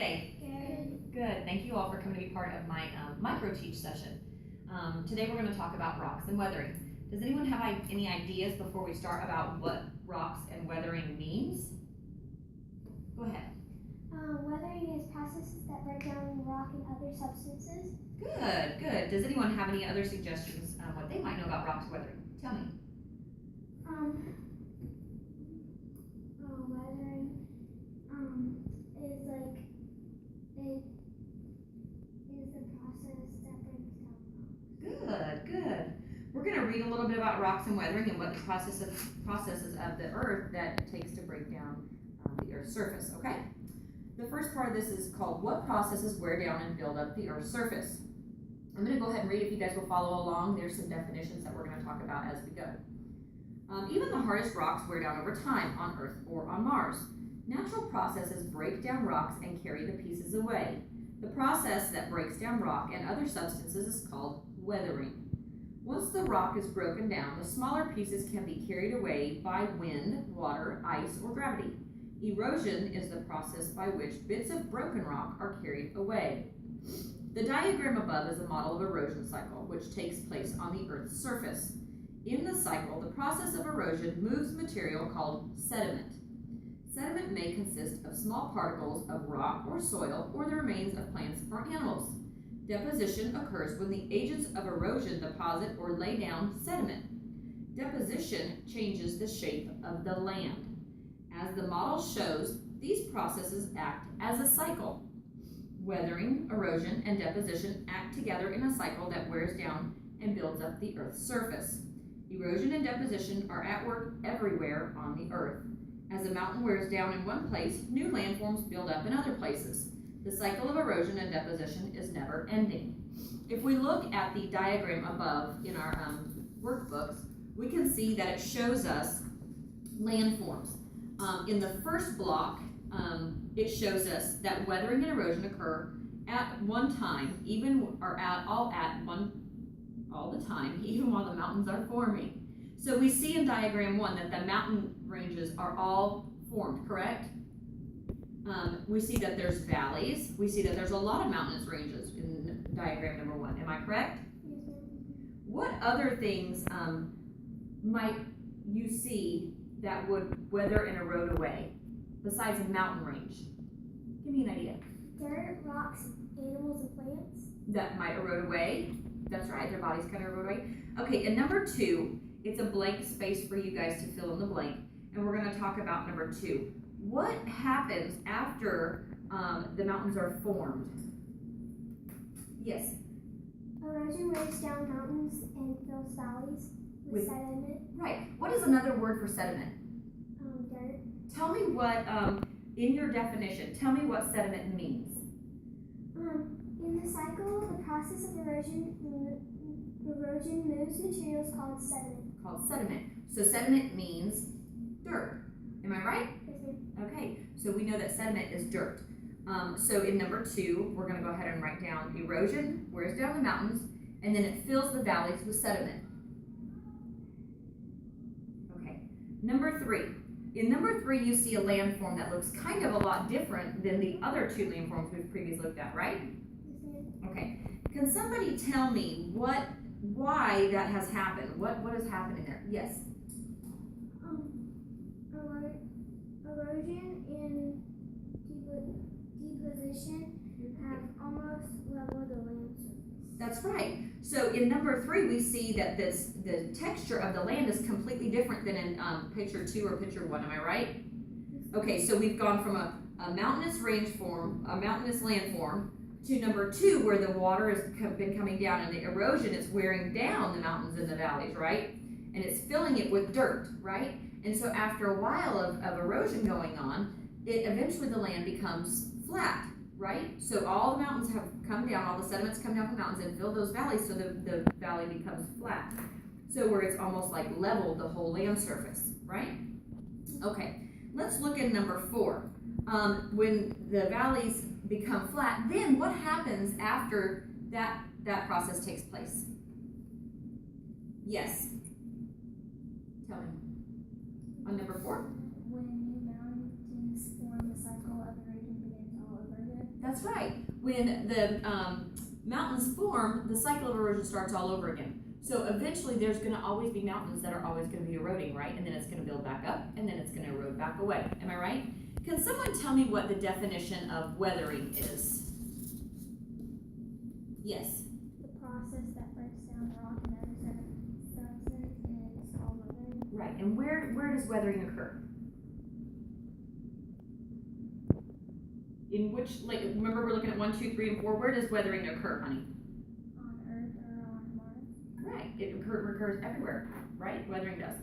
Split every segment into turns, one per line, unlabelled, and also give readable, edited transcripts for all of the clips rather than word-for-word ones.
today?
Good.
Good. Thank you all for coming to be part of my Microteach session. Today we're going to talk about rocks and weathering. Does anyone have any ideas before we start about what rocks and weathering means? Go ahead.
Weathering is processes that break down rock and other substances.
Good, good. Does anyone have any other suggestions on what they might know about rocks weathering? Tell me.
Weathering is like it is the process that breaks down rocks.
Good, good. We're going to read a little bit about rocks and weathering and what the processes of the earth that it takes to break down the earth's surface, okay? The first part of this is called What Processes Wear Down and Build Up the Earth's Surface. I'm going to go ahead and read if you guys will follow along. There's some definitions that we're going to talk about as we go. Even the hardest rocks wear down over time on Earth or on Mars. Natural processes break down rocks and carry the pieces away. The process that breaks down rock and other substances is called weathering. Once the rock is broken down, the smaller pieces can be carried away by wind, water, ice, or gravity. Erosion is the process by which bits of broken rock are carried away. The diagram above is a model of erosion cycle, which takes place on the Earth's surface. In the cycle, the process of erosion moves material called sediment. Sediment may consist of small particles of rock or soil or the remains of plants or animals. Deposition occurs when the agents of erosion deposit or lay down sediment. Deposition changes the shape of the land. As the model shows, these processes act as a cycle. Weathering, erosion, and deposition act together in a cycle that wears down and builds up the Earth's surface. Erosion and deposition are at work everywhere on the Earth. As a mountain wears down in one place, new landforms build up in other places. The cycle of erosion and deposition is never ending. If we look at the diagram above in our workbooks, we can see that it shows us landforms. In the first block, it shows us that weathering and erosion occur at one time, all the time, even while the mountains are forming. So we see in diagram 1 that the mountain ranges are all formed, correct? We see that there's valleys. We see that there's a lot of mountainous ranges in diagram number 1. Am I correct?
Yes, ma'am.
What other things might you see that would weather and erode away besides a mountain range? Give me an idea.
Dirt, rocks, animals, and plants.
That might erode away. That's right, their bodies kind of erode away. Okay, and number 2, it's a blank space for you guys to fill in the blank. And we're going to talk about number 2. What happens after the mountains are formed? Yes?
Erosion wears down mountains and fills valleys with sediment.
Right. What is another word for sediment?
Dirt.
Tell me what, in your definition, tell me what sediment means.
In the cycle, the process of erosion moves materials called sediment.
Called sediment. So sediment means dirt. Am I right?
Yes, ma'am.
Okay, so we know that sediment is dirt. So in number 2, we're going to go ahead and write down erosion wears down the mountains, and then it fills the valleys with sediment. Okay, number 3. In number 3, you see a landform that looks kind of a lot different than the other 2 landforms we've previously looked at, right?
Yes, ma'am.
Okay, can somebody tell me why that has happened? What is happening there? Yes?
Erosion and deposition have almost leveled the land surface.
That's right. So in number 3, we see that the texture of the land is completely different than in picture 2 or picture 1. Am I right? Okay, so we've gone from a mountainous landform, to number 2, where the water has been coming down and the erosion is wearing down the mountains and the valleys, right? And it's filling it with dirt, right? And so after a while of erosion going on, eventually the land becomes flat, right? So all the mountains have come down, all the sediments come down from the mountains and fill those valleys, so the valley becomes flat. So where it's almost like leveled the whole land surface, right? Okay, let's look at number 4. When the valleys become flat, then what happens after that process takes place? Yes? Tell me. On number 4?
When new mountains form, the cycle of erosion begins all over again.
That's right. When the mountains form, the cycle of erosion starts all over again. So eventually there's going to always be mountains that are always going to be eroding, right? And then it's going to build back up, and then it's going to erode back away. Am I right? Can someone tell me what the definition of weathering is? Yes.
The process that breaks down the rock and other surfaces is called weathering.
Right. And where does weathering occur? In which, like, remember we're looking at 1, 2, 3, and 4. Where does weathering occur, honey?
On Earth or on Mars.
Right. It occurs everywhere, right? Weathering does.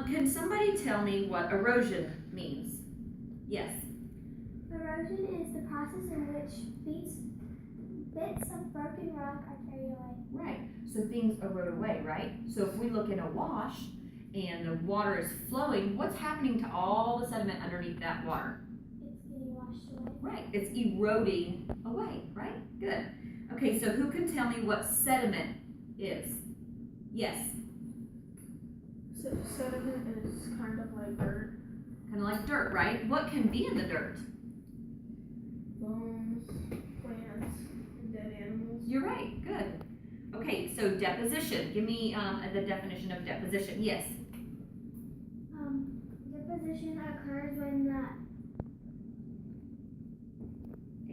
Can somebody tell me what erosion means? Yes.
Erosion is the process in which bits of broken rock are carried away.
Right. So things erode away, right? So if we look in a wash and the water is flowing, what's happening to all the sediment underneath that water?
It's getting washed away.
Right. It's eroding away, right? Good. Okay, so who can tell me what sediment is? Yes.
So sediment is kind of like dirt.
Kind of like dirt, right? What can be in the dirt?
Bones, plants, and dead animals.
You're right. Good. Okay, so deposition. Give me the definition of deposition. Yes.
Deposition occurs when the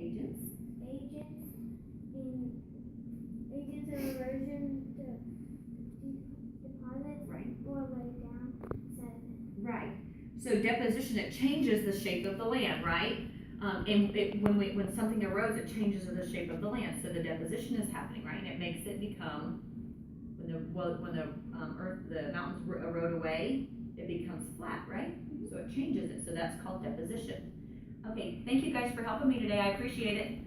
Agents.
agents of erosion deposits
Right.
or lay down sediment.
Right. So deposition, it changes the shape of the land, right? When something erodes, it changes the shape of the land. So the deposition is happening, right? And it makes it become, when the mountains erode away, it becomes flat, right? So it changes it. So that's called deposition. Okay, thank you guys for helping me today. I appreciate it.